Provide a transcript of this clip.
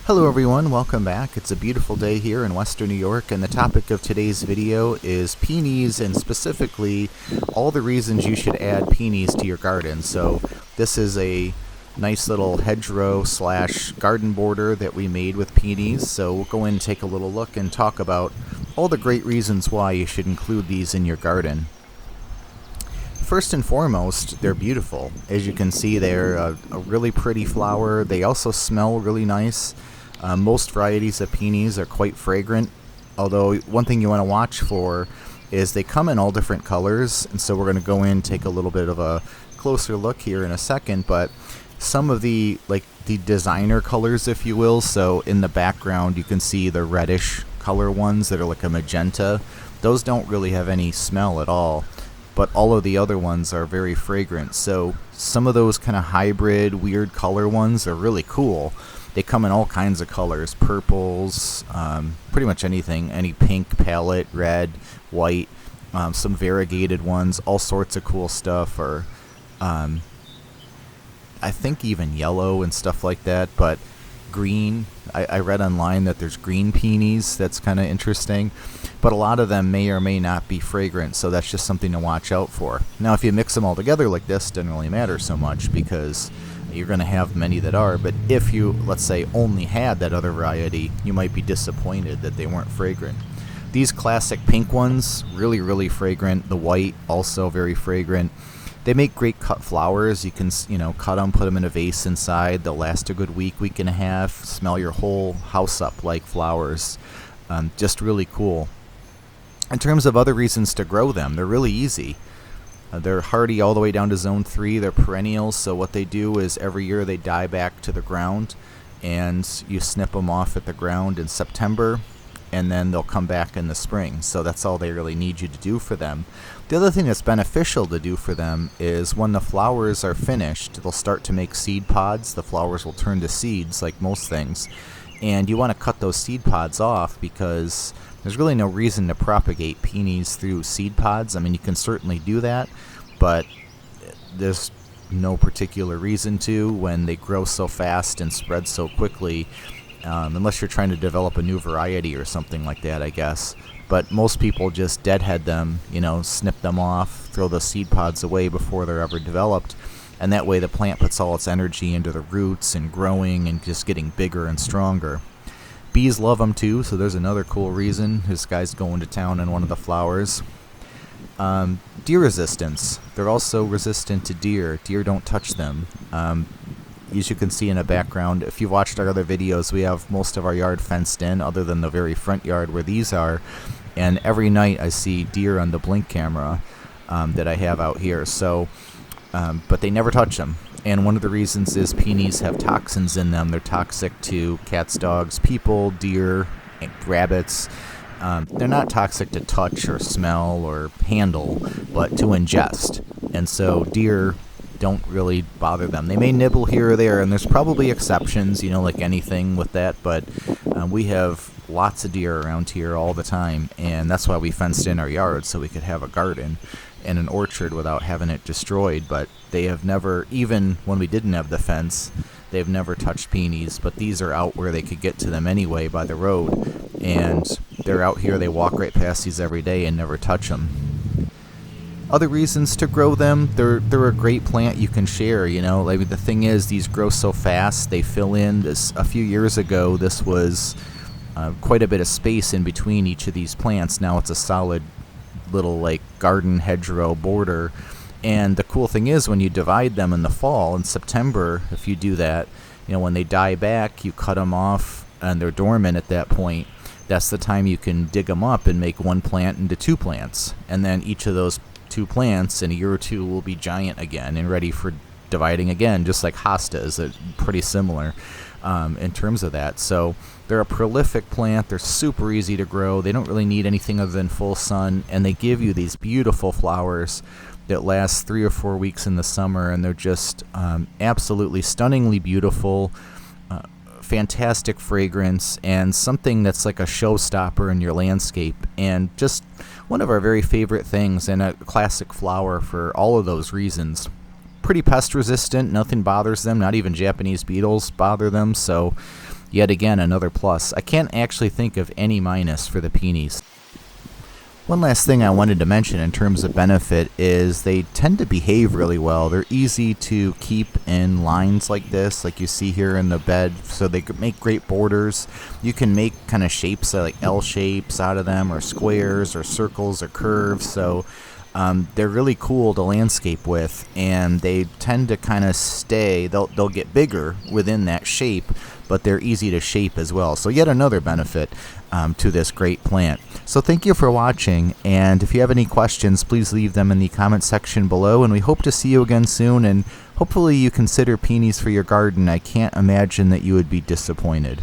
Hello everyone, welcome back. It's a beautiful day here in Western New York, and the topic of today's video is peonies, and specifically all the reasons you should add peonies to your garden. So this is a nice little hedgerow slash garden border that we made with peonies. So we'll go in and take a little look and talk about all the great reasons why you should include these in your garden. First and foremost, they're beautiful. As you can see, they're a really pretty flower. They also smell really nice. Most varieties of peonies are quite fragrant, although one thing you want to watch for is they come in all different colors, and so we're going to go in and take a little bit of a closer look here in a second. But some of the designer colors, if you will, so in the background you can see the reddish color ones that are like a magenta. Those don't really have any smell at all, but all of the other ones are very fragrant. So some of those kind of hybrid weird color ones are really cool. They come in all kinds of colors, purples, pretty much anything, any pink palette, red, white, some variegated ones, all sorts of cool stuff, or I think even yellow and stuff like that, but green. I read online that there's green peonies. That's kind of interesting, but a lot of them may or may not be fragrant, so that's just something to watch out for. Now if you mix them all together like this, it doesn't really matter so much because you're going to have many that are, but if you, let's say, only had that other variety, you might be disappointed that they weren't fragrant. These classic pink ones, really fragrant. The white, also very fragrant. They make great cut flowers. You can, cut them, put them in a vase inside. They'll last a good week and a half. Smell your whole house up like flowers. Just really cool. In terms of other reasons to grow them, they're really easy. They're hardy all the way down to zone 3. They're perennials, so what they do is every year they die back to the ground, and you snip them off at the ground in September, and then they'll come back in the spring. So that's all they really need you to do for them. The other thing that's beneficial to do for them is when the flowers are finished, they'll start to make seed pods. The flowers will turn to seeds like most things, and you want to cut those seed pods off because there's really no reason to propagate peonies through seed pods. I mean, you can certainly do that, but there's no particular reason to when they grow so fast and spread so quickly, unless you're trying to develop a new variety or something like that, I guess. But most people just deadhead them, snip them off, throw the seed pods away before they're ever developed, and that way the plant puts all its energy into the roots and growing and just getting bigger and stronger. Bees love them too, so there's another cool reason. This guy's going to town on one of the flowers. Deer resistance. They're also resistant to deer. Deer don't touch them. As you can see in the background, if you've watched our other videos, we have most of our yard fenced in, other than the very front yard where these are. And every night I see deer on the blink camera that I have out here. So, but they never touch them. And one of the reasons is peonies have toxins in them. They're toxic to cats, dogs, people, deer, rabbits. They're not toxic to touch or smell or handle, but to ingest. And so deer don't really bother them. They may nibble here or there, and there's probably exceptions, like anything with that, but we have lots of deer around here all the time, and that's why we fenced in our yard so we could have a garden and an orchard without having it destroyed. But they have never, even when we didn't have the fence, they've never touched peonies. But these are out where they could get to them anyway by the road, and they're out here. They walk right past these every day and never touch them. Other reasons to grow them, they're a great plant you can share. The thing is, these grow so fast, they fill in. A few years ago, this was quite a bit of space in between each of these plants. Now it's a solid little garden hedgerow border. And the cool thing is, when you divide them in the fall, in September, if you do that, when they die back, you cut them off and they're dormant at that point. That's the time you can dig them up and make one plant into 2 plants. And then each of those 2 plants in a year or 2 will be giant again and ready for dividing again, just like hostas. They're pretty similar in terms of that. So they're a prolific plant. They're super easy to grow. They don't really need anything other than full sun, and they give you these beautiful flowers that last 3 or 4 weeks in the summer, and they're just absolutely stunningly beautiful, fantastic fragrance, and something that's like a showstopper in your landscape, and just one of our very favorite things, and a classic flower for all of those reasons. Pretty pest resistant, nothing bothers them, not even Japanese beetles bother them, so Yet again, another plus. I can't actually think of any minus for the Peonies. One last thing I wanted to mention in terms of benefit is they tend to behave really well. They're easy to keep in lines like this, like you see here in the bed, so they could make great borders. You can make kind of shapes like L shapes out of them, or squares, or circles, or curves, so they're really cool to landscape with, and they tend to kind of stay, they'll get bigger within that shape, but they're easy to shape as well. So yet another benefit to this great plant. So thank you for watching, and if you have any questions, please leave them in the comment section below, and we hope to see you again soon, and hopefully you consider peonies for your garden. I can't imagine that you would be disappointed.